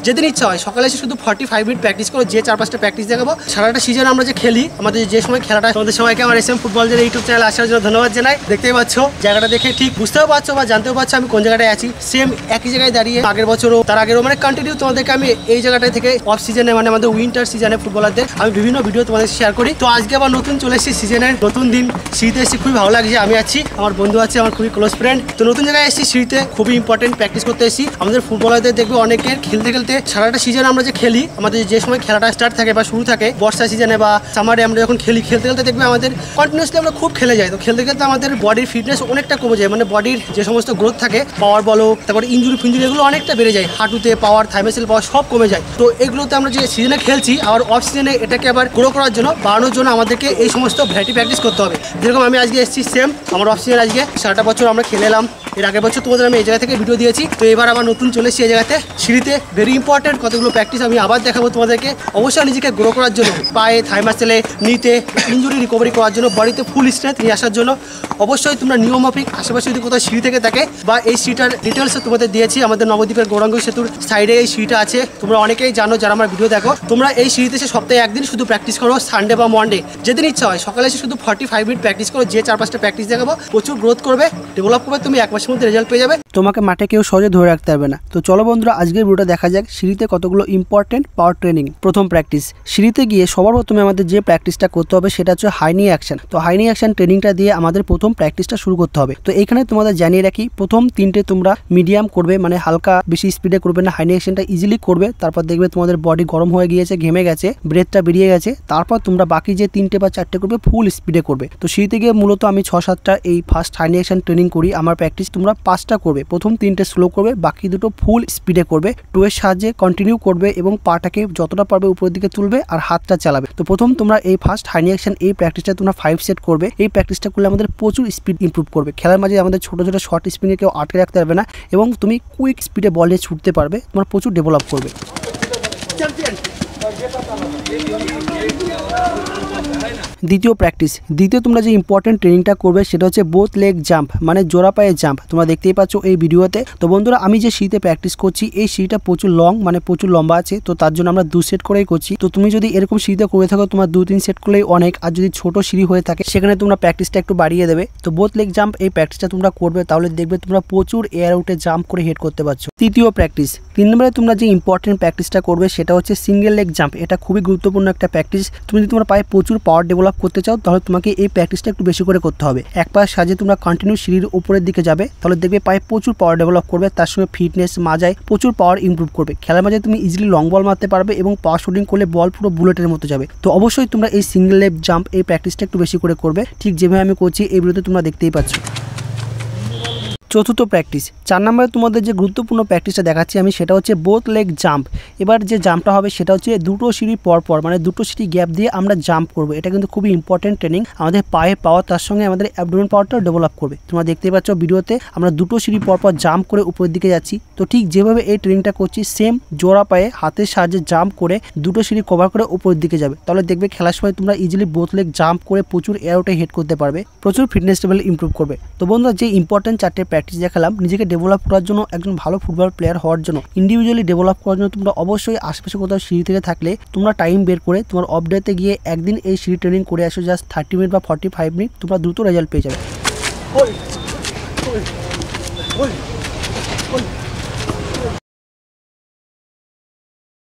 যেদিন ইচ্ছা হয় সকালে এসে শুধু 45 মিনিট প্র্যাকটিস করো, যে 4-5টা প্র্যাকটিস দেখাবো। সারাটা সিজন আমরা যে খেলি, আমাদের যে সময় খেলাটা, তোমাদের সবাইকে আমার এসএম ফুটবল যে ইউটিউব চ্যানেল আসার জন্য ধন্যবাদ জানাই। দেখতেই পাচ্ছ জায়গাটা দেখে ঠিক বুঝতেও পারছো বা জানতেও পারছো আমি কোন জায়গাটায় আছি। সেম একই জায়গায় দাঁড়িয়ে আগের বছরও তার আগেরও মানে কন্টিনিউ তোমাদেরকে আমি এই জায়গাটা থেকে অফ সিজনে মানে আমাদের উইন্টার সিজনে ফুটবলারদের আমি বিভিন্ন ভিডিও তোমাদের শেয়ার করি। তো আজকে আবার নতুন চলে এসেছি, সিজনের নতুন দিন, সিঁড়িতে এসেছি। খুবই ভালো লাগছে, আমি আছি, আমার বন্ধু আছে, আমার খুবই ক্লোজ ফ্রেন্ড। তো নতুন জায়গায় এসেছি, সিঁড়িতে খুবই ইম্পর্টেন্ট প্র্যাকটিস করতে এসেছি। আমাদের ফুটবলারদের দেখবে অনেকের খেলতে খেলতে সারাটা সিজন আমরা যে খেলি, আমাদের যে সময় খেলাটা স্টার্ট থাকে বা শুরু থাকে বর্ষা সিজনে বা সামারে, আমরা যখন খেলতে খেলতে দেখবে আমাদের কন্টিনিউসলি আমরা খুব খেলে যাই। তো খেলতে খেলতে আমাদের বডির ফিটনেস অনেকটা কমে যায়, মানে বডির যে সমস্ত গ্রোথ থাকে, পাওয়ার বলো, তারপরে ইঞ্জুরি ফিঞ্জুরি এগুলো অনেকটা বেড়ে যায়, হাঁটুতে পাওয়ার, থাইমাসেল পাওয়ার সব কমে যায়। তো এগুলোতে আমরা যে সিজনে খেলছি আবার অফ সিজনে এটাকে আবার গ্রো করার জন্য, বাড়ানোর জন্য আমাদেরকে এই সমস্ত ভ্যারাইটি প্র্যাকটিস করতে হবে। যেরকম আমি আজকে এসেছি, সেম আমার অফ সিজনে আজকে সারাটা বছর আমরা খেলে এলাম। এর আগের বছর তোমাদের আমি এই জায়গা থেকে ভিডিও দিয়েছি। তো এবার আবার নতুন চলে এসেছি এই জায়গাতে, সিঁড়িতে। ভেরি ইম্পর্টেন্ট কতগুলো প্র্যাকটিস আমি আবার দেখাবো তোমাদেরকে, অবশ্যই নিজেকে গ্রো করার জন্য, পায়ে, থাই মাসেলে, নিতে, ইঞ্জুরি রিকভারি করার জন্য, বডিতে ফুল স্ট্রেংথ নিয়ে আসার জন্য। অবশ্যই তোমরা নিয়মমাফিক আশেপাশে যদি কোথাও সিঁড়ি থেকে থাকে, বা এই সিঁড়িটার ডিটেলস তোমাদের দিয়েছি, আমাদের নবদ্বীপের গৌরাঙ্গ সেতুর সাইডে এই সিঁড়িটা আছে। তোমরা অনেকেই জানো যারা আমার ভিডিও দেখো। তোমরা এই সিঁড়িতে এসে সপ্তাহে একদিন শুধু প্র্যাকটিস করো, সানডে বা মন্ডে, যেদিন ইচ্ছা হয় সকালে এসে শুধু 45 মিনিট প্র্যাকটিস করো, যে 4-5টা প্র্যাকটিস দেখাবো। প্রচুর গ্রোথ করবে, ডেভেলপ করবে, তুমি 1 মাসের মধ্যে রেজাল্ট পেয়ে যাবে। তোমাকে মাঠে কেউ সহজে ধরে রাখতে পারবে না। তো চলো বন্ধুরা, আজকের ভিডিওটা দেখা যাক সিঁড়িতে কতগুলো ইম্পর্টেন্ট পাওয়ার ট্রেনিং। প্রথম প্র্যাকটিস, সিঁড়িতে গিয়ে সবার প্রথমে আমাদের যে প্র্যাকটিসটা করতে হবে সেটা হচ্ছে হাই নি অ্যাকশন। তো হাই নি অ্যাকশন ট্রেনিংটা দিয়ে আমাদের প্রথম প্র্যাকটিসটা শুরু করতে হবে। তো এইখানে তোমাদের জানিয়ে রাখি, প্রথম 3টে তোমরা মিডিয়াম করবে, মানে হালকা বেশি স্পিডে করবে না, হাই নি অ্যাকশনটা ইজিলি করবে। তারপর দেখবে তোমাদের বডি গরম হয়ে গিয়েছে, ঘেমে গেছে, ব্রেথটা বেরিয়ে গেছে। তারপর তোমরা বাকি যে 3টে বা 4টে করবে ফুল স্পিডে করবে। তো সিঁড়িতে গিয়ে মূলত আমি 6-7টা এই ফার্স্ট হাই নি অ্যাকশন ট্রেনিং করি। আমার প্র্যাকটিস তোমরা 5টা করবে, প্রথম 3টে স্লো করবে, বাকি দুটো ফুল স্পিডে করবে, টোয়ের সাহায্যে কন্টিনিউ করবে এবং পাটাকে যতটা পারবে উপরের দিকে তুলবে আর হাতটা চালাবে। তো প্রথম তোমরা এই ফার্স্ট হাই নি অ্যাকশন এই প্র্যাকটিসটা তোমরা 5 সেট করবে। এই প্র্যাকটিসটা করলে আমাদের প্রচুর স্পিড ইমপ্রুভ করবে। খেলার মাঝে আমাদের ছোট ছোট শর্ট স্পিনে কেউ আটকে রাখতে পারবে না এবং তুমি কুইক স্পিডে বল নিয়ে ছুটতে পারবে, তোমার প্রচুর ডেভেলপ করবে। দ্বিতীয় প্র্যাকটিস, দ্বিতীয় তোমরা যে ইম্পর্টেন্ট ট্রেনিংটা করবে সেটা হচ্ছে বোথ লেগ জাম্প, মানে জোড়া পায়ে জাম্প। তোমরা দেখতেই পাচ্ছ এই ভিডিওতে। তো বন্ধুরা, আমি যে সিঁড়িতে প্র্যাকটিস করছি এই সিঁড়িটা প্রচুর লং, মানে প্রচুর লম্বা আছে। তো তার জন্য আমরা 2 সেট করেই করছি। তো তুমি যদি এরকম সিঁড়িতে করে থাকো, তোমার 2-3 সেট করলেই অনেক। আর যদি ছোট সিঁড়ি হয়ে থাকে সেখানে তোমরা প্র্যাকটিসটা একটু বাড়িয়ে দেবে। তো বোথ লেগ জাম্প এই প্র্যাকটিসটা তোমরা করবে, তাহলে দেখবে তোমরা প্রচুর এয়ার আউটে জাম্প করে হেড করতে পারছো। তৃতীয় প্র্যাকটিস, 3 নম্বরে তোমরা যে ইম্পর্টেন্ট প্র্যাকটিসটা করবে সেটা হচ্ছে সিঙ্গেল লেগ জাম্প। এটা খুবই গুরুত্বপূর্ণ একটা প্র্যাকটিস। তুমি যদি তোমার পায়ে প্রচুর পাওয়ার ডেভেলপ করতে চাও তাহলে তোমাকে এই প্র্যাকটিসটা একটু বেশি করে করতে হবে। এক পায়ের সাহায্যে তোমরা কন্টিনিউ সিঁড়ির উপরের দিকে যাবে, তাহলে দেখবে পায়ে প্রচুর পাওয়ার ডেভেলপ করবে, তার সঙ্গে ফিটনেস, মাজায় প্রচুর পাওয়ার ইমপ্রুভ করবে। খেলার মাঝে তুমি ইজিলি লং বল মারতে পারবে এবং পাওয়ার শুটিং করলে বল পুরো বুলেটের মতো যাবে। তো অবশ্যই তোমরা এই সিঙ্গেল লেগ জাম্প এই প্র্যাকটিসটা একটু বেশি করে করবে, ঠিক যেভাবে আমি করছি এই ভিডিওতে তোমরা দেখতেই পাচ্ছ। চতুর্থ প্র্যাকটিস, 4 নম্বরে তোমাদের যে গুরুত্বপূর্ণ প্র্যাকটিসটা দেখাচ্ছি আমি সেটা হচ্ছে বোথ লেগ জাম্প। এবার যে জাম্পটা হবে সেটা হচ্ছে 2টো সিঁড়ি পরপর, মানে 2টো সিঁড়ি গ্যাপ দিয়ে আমরা জাম্প করবো। এটা কিন্তু খুবই ইম্পর্টেন্ট ট্রেনিং, আমাদের পায়ে পাওয়ার, তার সঙ্গে আমাদের অ্যাবডোমেন পাওয়ারটাও ডেভেলপ করবে। তোমরা দেখতেই পাচ্ছ ভিডিওতে আমরা 2টো সিঁড়ি পরপর জাম্প করে উপরের দিকে যাচ্ছি। তো ঠিক যেভাবে এই ট্রেনিংটা করছি সেম জোড়া পায়ে হাতের সাহায্যে জাম্প করে 2টো সিঁড়ি কভার করে উপরের দিকে যাবে, তাহলে দেখবে খেলার সময় তোমরা ইজিলি বোথ লেগ জাম্প করে প্রচুর এয়ার আউটে হেড করতে পারবে, প্রচুর ফিটনেস লেভেল ইমপ্রুভ করবে। তো বন্ধুরা, যে ইম্পর্টেন্ট 4টে প্র্যাকটিস দেখালাম, নিজেকে ডেভেলপ করার জন্য, একজন ভালো ফুটবল প্লেয়ার হওয়ার জন্য, ইন্ডিভিজুয়ালি ডেভেলপ করার জন্য তোমরা অবশ্যই আশেপাশে কোথাও সিঁড়ি থেকে থাকলে তোমরা টাইম বের করে তোমার অফ ডেতে গিয়ে একদিন এই সিঁড়ি ট্রেনিং করে আসো, জাস্ট 30 মিনিট বা 45 মিনিট, তোমরা দ্রুত রেজাল্ট পেয়ে যাবে।